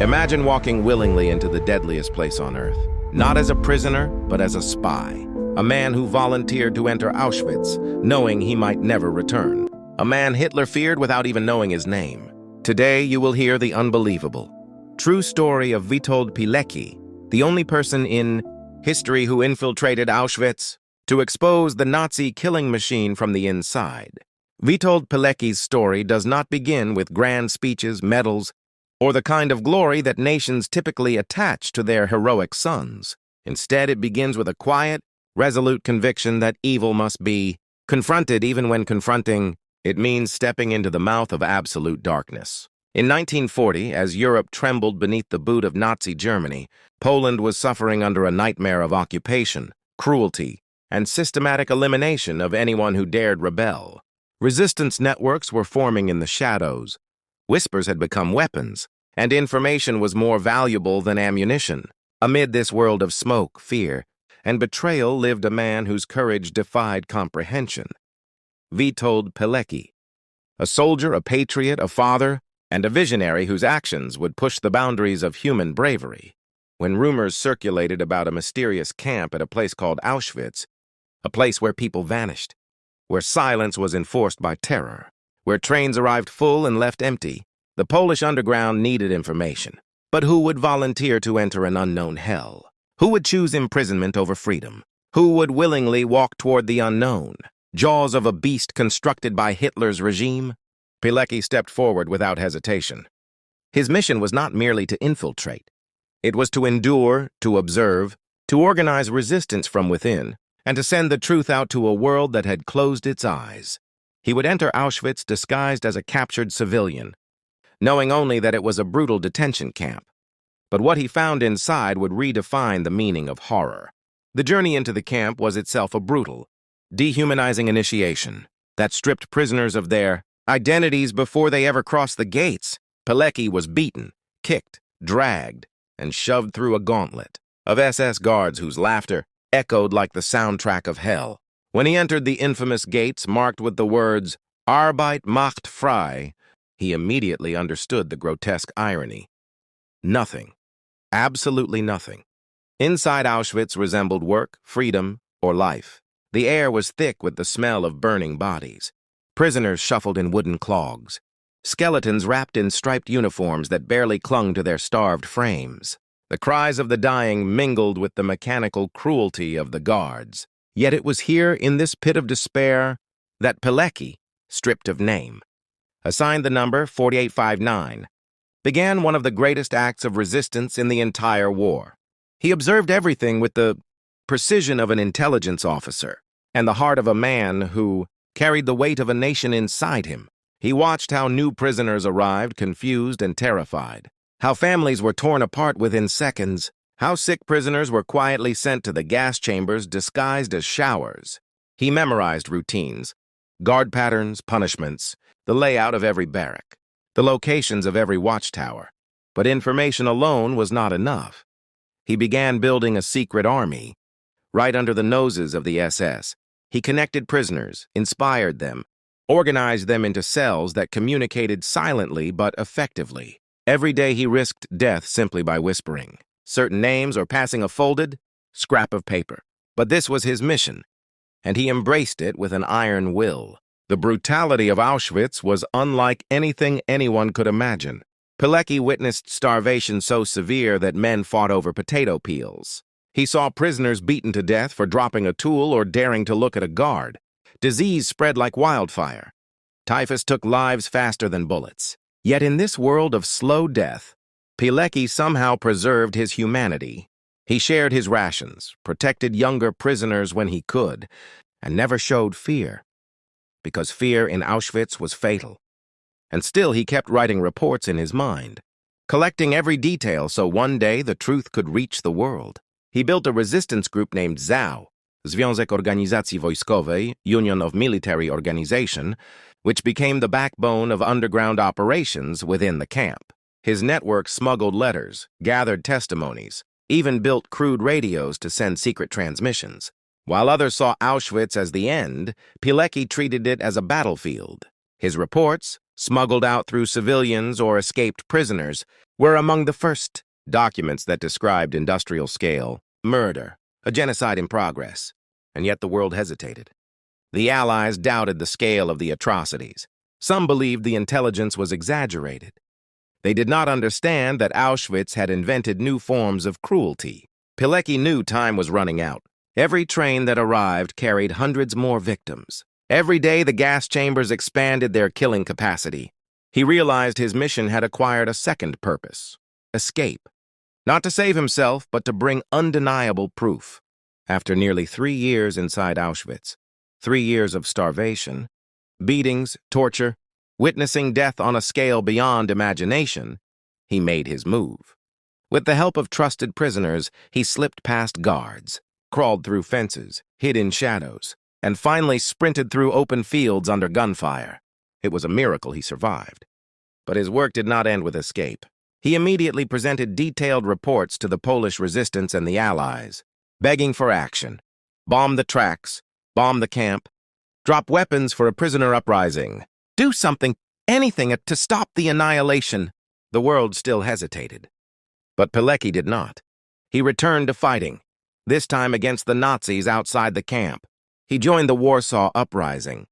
Imagine walking willingly into the deadliest place on earth, not as a prisoner, but as a spy. A man who volunteered to enter Auschwitz, knowing he might never return. A man Hitler feared without even knowing his name. Today, you will hear the unbelievable, true story of Witold Pilecki, the only person in history who infiltrated Auschwitz to expose the Nazi killing machine from the inside. Witold Pilecki's story does not begin with grand speeches, medals, or the kind of glory that nations typically attach to their heroic sons. Instead, it begins with a quiet, resolute conviction that evil must be confronted. Even when confronting, it means stepping into the mouth of absolute darkness. In 1940, as Europe trembled beneath the boot of Nazi Germany, Poland was suffering under a nightmare of occupation, cruelty, and systematic elimination of anyone who dared rebel. Resistance networks were forming in the shadows. Whispers had become weapons, and information was more valuable than ammunition. Amid this world of smoke, fear, and betrayal lived a man whose courage defied comprehension. Witold Pilecki, a soldier, a patriot, a father, and a visionary whose actions would push the boundaries of human bravery. When rumors circulated about a mysterious camp at a place called Auschwitz, a place where people vanished, where silence was enforced by terror, where trains arrived full and left empty, the Polish underground needed information. But who would volunteer to enter an unknown hell? Who would choose imprisonment over freedom? Who would willingly walk toward the unknown, jaws of a beast constructed by Hitler's regime? Pilecki stepped forward without hesitation. His mission was not merely to infiltrate. It was to endure, to observe, to organize resistance from within, and to send the truth out to a world that had closed its eyes. He would enter Auschwitz disguised as a captured civilian, knowing only that it was a brutal detention camp. But what he found inside would redefine the meaning of horror. The journey into the camp was itself a brutal, dehumanizing initiation that stripped prisoners of their identities before they ever crossed the gates. Pilecki was beaten, kicked, dragged, and shoved through a gauntlet of SS guards whose laughter echoed like the soundtrack of hell. When he entered the infamous gates marked with the words, Arbeit macht frei, he immediately understood the grotesque irony. Nothing, absolutely nothing, inside Auschwitz resembled work, freedom, or life. The air was thick with the smell of burning bodies. Prisoners shuffled in wooden clogs. Skeletons wrapped in striped uniforms that barely clung to their starved frames. The cries of the dying mingled with the mechanical cruelty of the guards. Yet it was here, in this pit of despair, that Pilecki, stripped of name, assigned the number 4859, began one of the greatest acts of resistance in the entire war. He observed everything with the precision of an intelligence officer and the heart of a man who carried the weight of a nation inside him. He watched how new prisoners arrived, confused and terrified, how families were torn apart within seconds, how sick prisoners were quietly sent to the gas chambers disguised as showers. He memorized routines, guard patterns, punishments, the layout of every barrack, the locations of every watchtower. But information alone was not enough. He began building a secret army. Right under the noses of the SS, he connected prisoners, inspired them, organized them into cells that communicated silently but effectively. Every day he risked death simply by whispering certain names or passing a folded scrap of paper. But this was his mission, and he embraced it with an iron will. The brutality of Auschwitz was unlike anything anyone could imagine. Pilecki witnessed starvation so severe that men fought over potato peels. He saw prisoners beaten to death for dropping a tool or daring to look at a guard. Disease spread like wildfire. Typhus took lives faster than bullets. Yet in this world of slow death, Pilecki somehow preserved his humanity. He shared his rations, protected younger prisoners when he could, and never showed fear, because fear in Auschwitz was fatal. And still he kept writing reports in his mind, collecting every detail so one day the truth could reach the world. He built a resistance group named ZOW, Związek Organizacji Wojskowej, Union of Military Organization, which became the backbone of underground operations within the camp. His network smuggled letters, gathered testimonies, even built crude radios to send secret transmissions. While others saw Auschwitz as the end, Pilecki treated it as a battlefield. His reports, smuggled out through civilians or escaped prisoners, were among the first documents that described industrial-scale murder, a genocide in progress, and yet the world hesitated. The Allies doubted the scale of the atrocities. Some believed the intelligence was exaggerated. They did not understand that Auschwitz had invented new forms of cruelty. Pilecki knew time was running out. Every train that arrived carried hundreds more victims. Every day, the gas chambers expanded their killing capacity. He realized his mission had acquired a second purpose: escape. Not to save himself, but to bring undeniable proof. After nearly 3 years inside Auschwitz, 3 years of starvation, beatings, torture, witnessing death on a scale beyond imagination, he made his move. With the help of trusted prisoners, he slipped past guards, crawled through fences, hid in shadows, and finally sprinted through open fields under gunfire. It was a miracle he survived. But his work did not end with escape. He immediately presented detailed reports to the Polish resistance and the Allies, begging for action. Bomb the tracks, bomb the camp, drop weapons for a prisoner uprising. Do something, anything to stop the annihilation. The world still hesitated. But Pilecki did not. He returned to fighting, this time against the Nazis outside the camp. He joined the Warsaw Uprising,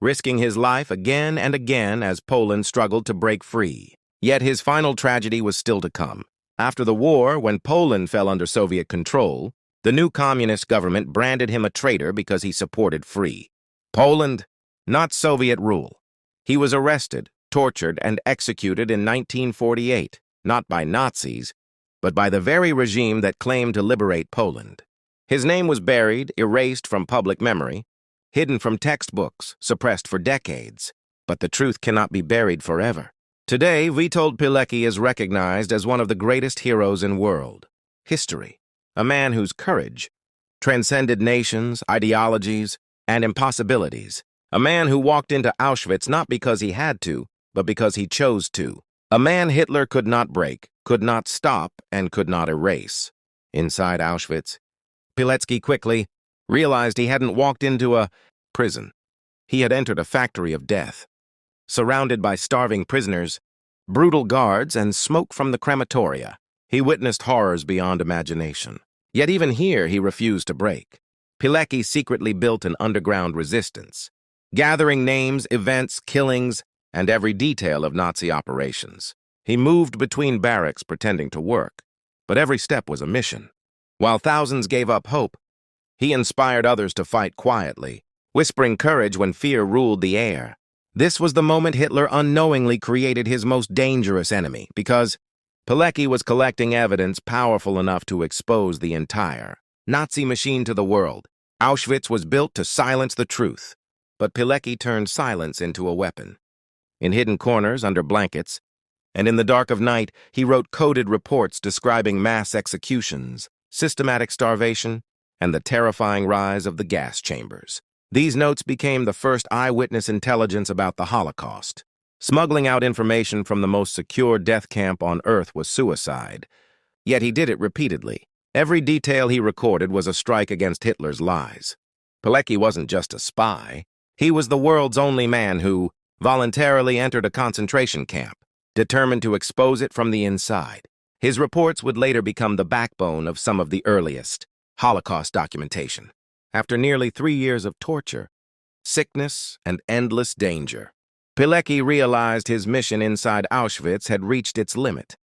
risking his life again and again as Poland struggled to break free. Yet his final tragedy was still to come. After the war, when Poland fell under Soviet control, the new communist government branded him a traitor because he supported free Poland, not Soviet rule. He was arrested, tortured, and executed in 1948, not by Nazis, but by the very regime that claimed to liberate Poland. His name was buried, erased from public memory, hidden from textbooks, suppressed for decades. But the truth cannot be buried forever. Today, Witold Pilecki is recognized as one of the greatest heroes in world history, a man whose courage transcended nations, ideologies, and impossibilities. A man who walked into Auschwitz not because he had to, but because he chose to. A man Hitler could not break, could not stop, and could not erase. Inside Auschwitz, Pilecki quickly realized he hadn't walked into a prison. He had entered a factory of death. Surrounded by starving prisoners, brutal guards, and smoke from the crematoria, he witnessed horrors beyond imagination. Yet even here, he refused to break. Pilecki secretly built an underground resistance, gathering names, events, killings, and every detail of Nazi operations. He moved between barracks pretending to work, but every step was a mission. While thousands gave up hope, he inspired others to fight quietly, whispering courage when fear ruled the air. This was the moment Hitler unknowingly created his most dangerous enemy, because Pilecki was collecting evidence powerful enough to expose the entire Nazi machine to the world. Auschwitz was built to silence the truth, but Pilecki turned silence into a weapon. In hidden corners, under blankets, and in the dark of night, he wrote coded reports describing mass executions, systematic starvation, and the terrifying rise of the gas chambers. These notes became the first eyewitness intelligence about the Holocaust. Smuggling out information from the most secure death camp on Earth was suicide, yet he did it repeatedly. Every detail he recorded was a strike against Hitler's lies. Pilecki wasn't just a spy. He was the world's only man who voluntarily entered a concentration camp, determined to expose it from the inside. His reports would later become the backbone of some of the earliest Holocaust documentation. After nearly 3 years of torture, sickness, and endless danger, Pilecki realized his mission inside Auschwitz had reached its limit.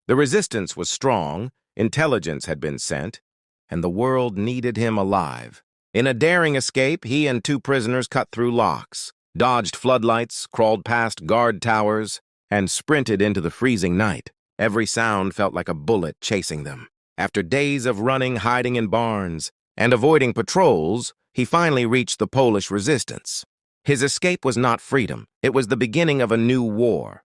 The resistance was strong, intelligence had been sent, and the world needed him alive. In a daring escape, he and 2 prisoners cut through locks, dodged floodlights, crawled past guard towers, and sprinted into the freezing night. Every sound felt like a bullet chasing them. After days of running, hiding in barns, and avoiding patrols, he finally reached the Polish resistance. His escape was not freedom. It was the beginning of a new war.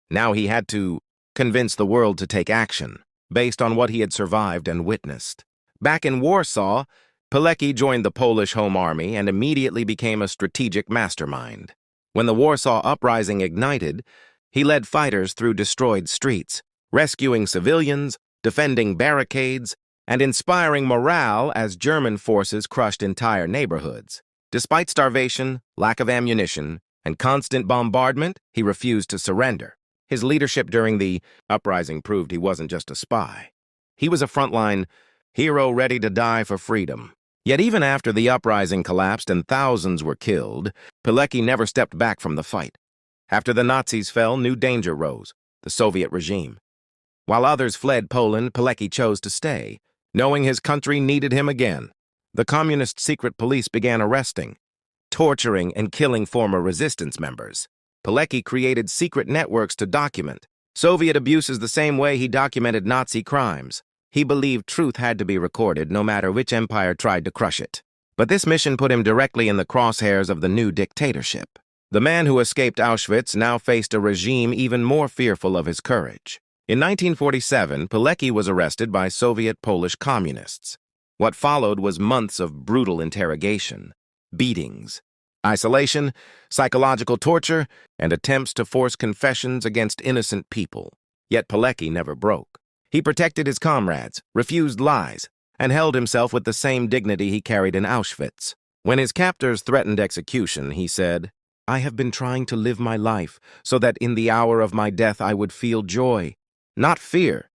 Now he had to convince the world to take action, based on what he had survived and witnessed. Back in Warsaw, Pilecki joined the Polish Home Army and immediately became a strategic mastermind. When the Warsaw Uprising ignited, he led fighters through destroyed streets, rescuing civilians, defending barricades, and inspiring morale as German forces crushed entire neighborhoods. Despite starvation, lack of ammunition, and constant bombardment, he refused to surrender. His leadership during the uprising proved he wasn't just a spy. He was a frontline hero ready to die for freedom. Yet even after the uprising collapsed and thousands were killed, Pilecki never stepped back from the fight. After the Nazis fell, new danger rose, the Soviet regime. While others fled Poland, Pilecki chose to stay, knowing his country needed him again. The communist secret police began arresting, torturing, and killing former resistance members. Pilecki created secret networks to document Soviet abuses the same way he documented Nazi crimes. He believed truth had to be recorded no matter which empire tried to crush it. But this mission put him directly in the crosshairs of the new dictatorship. The man who escaped Auschwitz now faced a regime even more fearful of his courage. In 1947, Pilecki was arrested by Soviet Polish communists. What followed was months of brutal interrogation, beatings, isolation, psychological torture, and attempts to force confessions against innocent people. Yet Pilecki never broke. He protected his comrades, refused lies, and held himself with the same dignity he carried in Auschwitz. When his captors threatened execution, he said, "I have been trying to live my life so that in the hour of my death I would feel joy, not fear."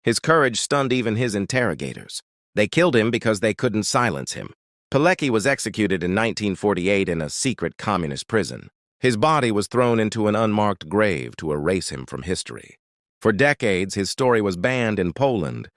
His courage stunned even his interrogators. They killed him because they couldn't silence him. Pilecki was executed in 1948 in a secret communist prison. His body was thrown into an unmarked grave to erase him from history. For decades, his story was banned in Poland,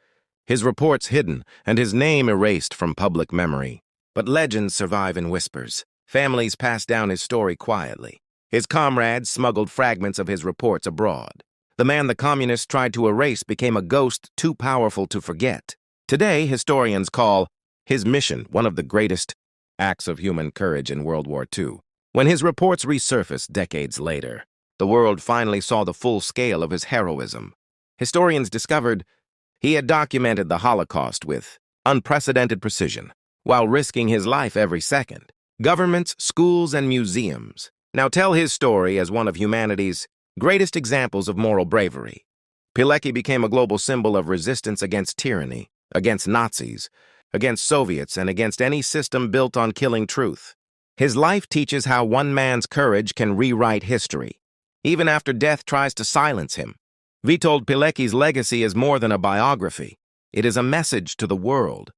his reports hidden, and his name erased from public memory. But legends survive in whispers. Families pass down his story quietly. His comrades smuggled fragments of his reports abroad. The man the communists tried to erase became a ghost too powerful to forget. Today, historians call his mission one of the greatest acts of human courage in World War II. When his reports resurfaced decades later, the world finally saw the full scale of his heroism. Historians discovered he had documented the Holocaust with unprecedented precision, while risking his life every second. Governments, schools, and museums now tell his story as one of humanity's greatest examples of moral bravery. Pilecki became a global symbol of resistance against tyranny, against Nazis, against Soviets, and against any system built on killing truth. His life teaches how one man's courage can rewrite history, even after death tries to silence him. Witold Pilecki's legacy is more than a biography. It is a message to the world.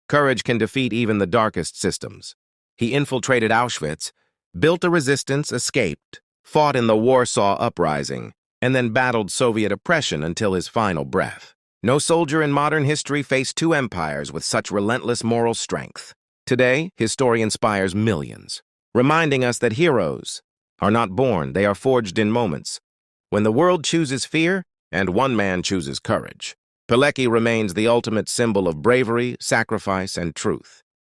Courage can defeat even the darkest systems. He infiltrated Auschwitz, built a resistance, escaped, fought in the Warsaw Uprising, and then battled Soviet oppression until his final breath. No soldier in modern history faced two empires with such relentless moral strength. Today, his story inspires millions, reminding us that heroes are not born, they are forged in moments. When the world chooses fear, and one man chooses courage, Pilecki remains the ultimate symbol of bravery, sacrifice, and truth.